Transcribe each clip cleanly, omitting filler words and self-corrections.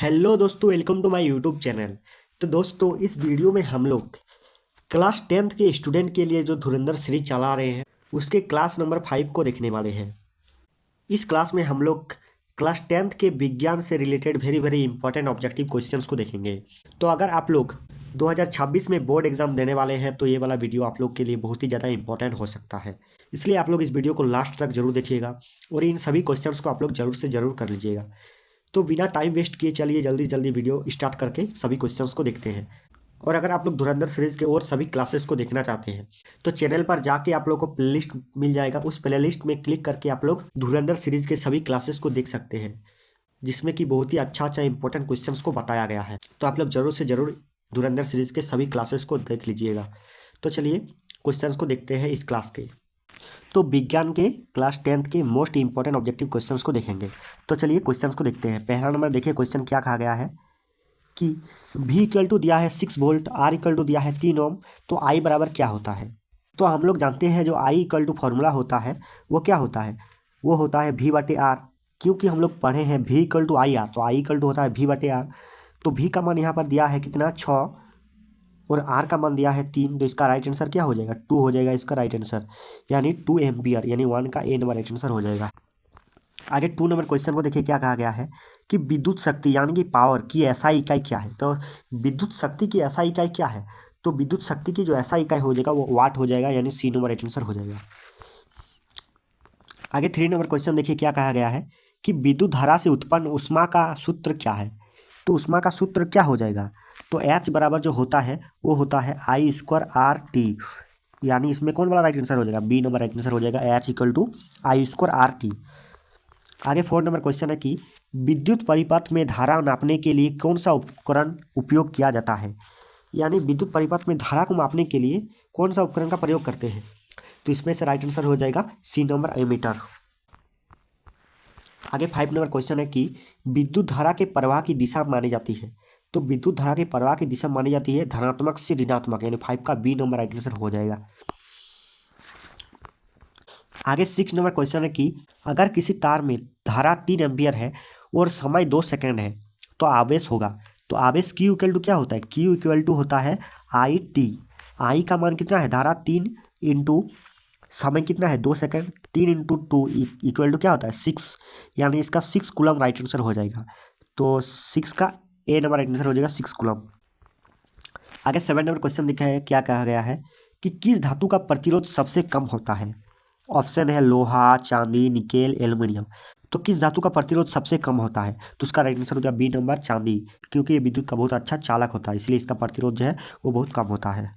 Hello दोस्तों, welcome to my YouTube channel. तो दोस्तों, इस वीडियो में हम लोग क्लास 10th के स्टूडेंट के लिए जो धुरंधर सीरीज चला रहे हैं उसके क्लास नंबर 5 को देखने वाले हैं। इस क्लास में हम लोग क्लास 10th के विज्ञान से related very very important objective questions को देखेंगे। तो अगर आप लोग 2026 में बोर्ड एग्जाम देने वाले हैं तो ये वाला वीडियो आप लोग के लिए बहुत ही ज़्यादा इंपॉर्टेंट हो सकता है। इसलिए आप लोग इस वीडियो को लास्ट तक जरूर देखिएगा और इन सभी क्वेश्चंस को आप लोग जरूर से जरूर कर लीजिएगा। तो बिना टाइम वेस्ट किए चलिए जल्दी जल्दी वीडियो स्टार्ट करके सभी क्वेश्चंस को देखते हैं। और अगर आप लोग धुरंधर सीरीज के और सभी क्लासेस को देखना चाहते हैं तो चैनल पर जाके आप लोग को प्लेलिस्ट मिल जाएगा। उस प्लेलिस्ट में क्लिक करके आप लोग धुरंधर सीरीज के सभी क्लासेस को देख सकते हैं, जिसमें कि बहुत ही अच्छा अच्छा इंपॉर्टेंट क्वेश्चंस को बताया गया है। तो आप लोग जरूर से जरूर धुरंधर सीरीज के सभी क्लासेस को देख लीजिएगा। तो चलिए क्वेश्चंस को देखते हैं इस क्लास के। तो विज्ञान के क्लास 10th के मोस्ट इंपॉर्टेंट ऑब्जेक्टिव क्वेश्चंस को देखेंगे। तो चलिए क्वेश्चंस को देखते हैं। पहला नंबर देखिए, क्वेश्चन क्या कहा गया है कि V इक्वल टू दिया है 6 वोल्ट, R इक्वल टू दिया है 3 ओम, तो I बराबर क्या होता है। तो हम लोग जानते हैं जो I इक्वल टू फॉर्मूला होता है वो क्या होता है, वो होता है V बटे R। क्योंकि हम लोग पढ़े हैं V equal to I R, तो I इक्वल टू होता है V बटे R। तो V का मान यहाँ पर दिया है कितना 6 और R का मान दिया है 3, तो इसका राइट आंसर क्या हो जाएगा 2 हो जाएगा इसका राइट आंसर, यानी 2 एम्पियर, यानी 1 का ए नंबर राइट आंसर हो जाएगा। आगे 2 नंबर क्वेश्चन को देखिए क्या कहा गया है कि विद्युत शक्ति यानी कि पावर की ऐसा इकाई क्या है। तो विद्युत शक्ति की ऐसा इकाई क्या है, तो विद्युत शक्ति की जो ऐसा इकाई हो जाएगा वो वाट हो जाएगा, यानी सी नंबर राइट आंसर हो जाएगा। आगे 3 नंबर क्वेश्चन देखिए क्या कहा गया है कि विद्युत धारा से उत्पन्न ऊष्मा का सूत्र क्या है। तो ऊष्मा का सूत्र क्या हो जाएगा, तो H बराबर जो होता है वो होता है आई स्क्वायर आर टी, यानी इसमें कौन वाला राइट आंसर हो जाएगा, बी नंबर राइट आंसर हो जाएगा, H equal to I square R T. आगे 4 नंबर क्वेश्चन है कि विद्युत परिपथ में धारा नापने के लिए कौन सा उपकरण उपयोग किया जाता है, यानी विद्युत परिपथ में धारा को मापने के लिए कौन सा उपकरण का प्रयोग करते हैं। तो इसमें से राइट आंसर हो जाएगा सी नंबर एमीटर। आगे 5 नंबर क्वेश्चन है कि विद्युत धारा के प्रवाह की दिशा मानी जाती है। तो विद्युत धारा के प्रवाह की दिशा मानी जाती है धनात्मक से ऋणात्मक, यानी 5 का बी नंबर राइट आंसर हो जाएगा। आगे 6 नंबर क्वेश्चन है कि अगर किसी तार में धारा 3 एम्पियर है और समय 2 सेकंड है तो आवेश होगा। तो आवेश Q इक्वल टू क्या होता है, Q इक्वल टू होता है आई टी। आई का मान कितना है, धारा 3 इंटू समय कितना है 2 सेकंड, 3 इंटू 2 इक्वल टू क्या होता है 6, यानी इसका 6 कूलम राइट आंसर हो जाएगा। तो 6 का ए नंबर राइट आंसर हो जाएगा 6 कूलम। आगे 7 नंबर क्वेश्चन दिखा है क्या कहा गया है कि किस धातु का प्रतिरोध सबसे कम होता है। ऑप्शन है लोहा, चांदी, निकेल, एल्युमिनियम। तो किस धातु का प्रतिरोध सबसे कम होता है, तो उसका राइट आंसर हो जाएगा बी नंबर चांदी, क्योंकि ये विद्युत का बहुत अच्छा चालक होता है, इसलिए इसका प्रतिरोध जो है वो बहुत कम होता है।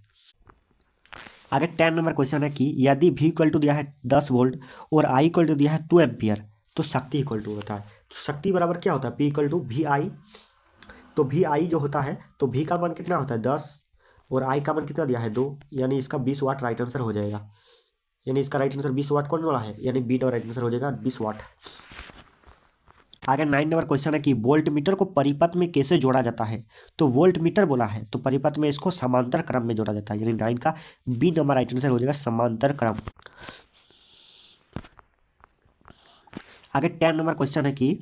आगे 10 नंबर क्वेश्चन है कि यदि V इक्वल टू दिया है 10 वोल्ट और I इक्वल टू दिया है 2 एम्पियर तो शक्ति इक्वल टू होता है। तो शक्ति बराबर क्या होता है, P इक्वल टू वी आई। तो वी आई जो होता है तो V का मान कितना होता है 10 और I का मान कितना दिया है 2, यानी इसका 20 वाट राइट आंसर हो जाएगा, यानी इसका राइट आंसर 20 वाट कौन वाला है, यानी बी का राइट आंसर हो जाएगा 20 वाट। आगे 9 नंबर क्वेश्चन है कि वोल्ट मीटर को परिपथ में कैसे जोड़ा जाता है। तो वोल्ट मीटर बोला है तो परिपथ में इसको समांतर क्रम में जोड़ा जाता है, यानी 9 का बी नंबर राइट आंसर हो जाएगा समांतर क्रम। आगे 10 नंबर क्वेश्चन है कि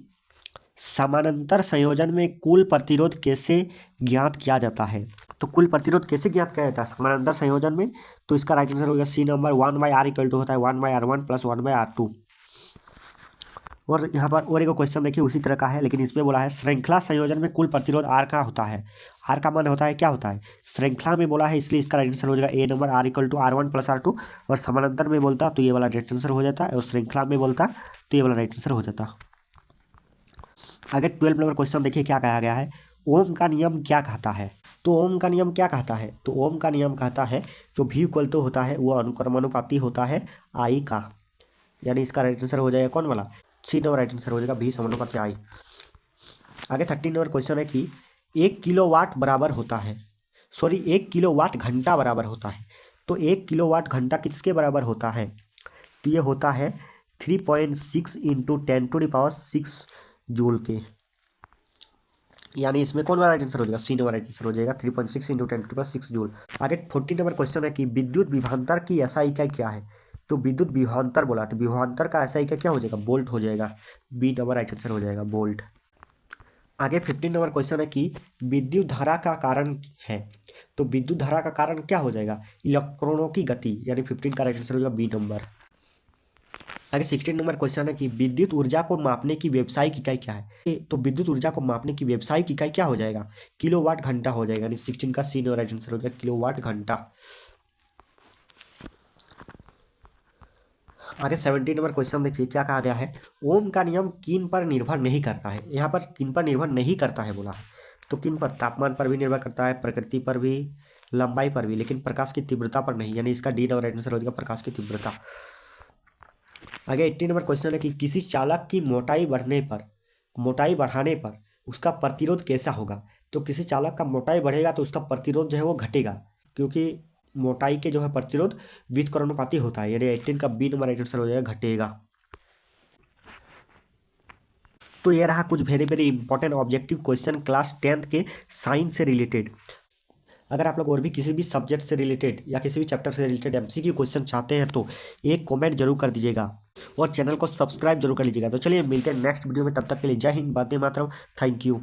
समानांतर संयोजन में कुल प्रतिरोध कैसे ज्ञात किया जाता है। तो कुल प्रतिरोध कैसे ज्ञात किया जाता है समानांतर संयोजन में, तो इसका राइट आंसर होगा सी नंबर 1/r इक्वल टू होता है 1/r1 प्लस 1/r2। और यहाँ पर और एक क्वेश्चन देखिए उसी तरह का है, लेकिन इसमें बोला है श्रृंखला संयोजन में कुल प्रतिरोध R का होता है। R का मान होता है क्या होता है, श्रृंखला में बोला है, इसलिए इसका राइट आंसर हो जाएगा A number R equal to R1 plus R2। और समानांतर में बोलता तो ये वाला राइट आंसर हो जाता है, और श्रृंखला में बोलता तो ये वाला राइट आंसर हो जाता। आगे 12 नंबर क्वेश्चन देखिए क्या कहा गया है, ओम का नियम क्या कहता है। तो ओम का नियम क्या कहता है, तो ओम का नियम कहता है जो V इक्वल टू होता है वो अनुक्रमानुपाती होता है I का, यानी इसका राइट आंसर हो जाएगा कौन वाला, सी नंबर राइट आंसर हो जाएगा भी समानुपाती आई। आगे 13 नंबर क्वेश्चन है कि 1 किलोवाट बराबर होता है, सॉरी 1 किलोवाट घंटा बराबर होता है। तो 1 किलोवाट घंटा किसके बराबर होता है, तो ये होता है 3.6 इंटू 10⁻6 जूल के, यानी इसमें कौन वाला राइट आंसर हो जाएगा, सी नंबर राइट आंसर हो जाएगा 3.6 इंटू 10⁻6 जूल। आगे 14 नंबर क्वेश्चन है कि विद्युत विभवांतर की ऐसा इकाई क्या है। तो विद्युत विभवांतर बोला तो विभवांतर का ऐसा इकाई क्या हो जाएगा, वोल्ट हो जाएगा, बी नंबर राइट आंसर हो जाएगा वोल्ट। आगे 15 नंबर क्वेश्चन है कि विद्युत धारा का कारण है। तो विद्युत धारा का कारण क्या हो जाएगा? इलेक्ट्रॉनों की गति, यानी 15 का राइट आंसर होगा बी नंबर। आगे 16 नंबर क्वेश्चन है कि विद्युत ऊर्जा को मापने की व्यावसायिक इकाई क्या है? तो विद्युत ऊर्जा को मापने की व्यावसायिक इकाई क्या हो जाएगा? किलोवाट घंटा हो जाएगा, यानी 16 का सी राइट आंसर हो जाएगा किलोवाट घंटा। आगे 17 नंबर क्वेश्चन देखिए क्या कहा गया है। ओम का नियम किन पर निर्भर नहीं करता है? यहाँ पर किन पर निर्भर नहीं करता है बोला है। तो किन पर? तापमान पर भी निर्भर करता है, प्रकृति पर भी, लंबाई पर भी, लेकिन प्रकाश की तीव्रता पर नहीं, यानी इसका डी नंबर राइट आंसर हो जाएगा प्रकाश की तीव्रता। आगे 18 नंबर क्वेश्चन है कि किसी चालक की मोटाई बढ़ाने पर उसका प्रतिरोध कैसा होगा? तो किसी चालक का मोटाई बढ़ेगा तो उसका प्रतिरोध जो है वो घटेगा, क्योंकि मोटाई के जो है प्रतिरोध व्युत्क्रमानुपाती होता है, यानी 18 का बी नंबर राइट आंसर हो जाएगा घटेगा। तो ये रहा कुछ very very important objective question class 10th के साइंस से रिलेटेड। अगर आप लोग और भी किसी भी सब्जेक्ट से रिलेटेड या किसी भी चैप्टर से रिलेटेड एमसीक्यू क्वेश्चन चाहते हैं तो एक कमेंट जरूर कर दीजिएगा और चैनल को सब्सक्राइब जरूर कर लीजिएगा। तो चलिए मिलते हैं नेक्स्ट वीडियो में, तब तक के लिए जय हिंद, वंदे मातरम, थैंक यू।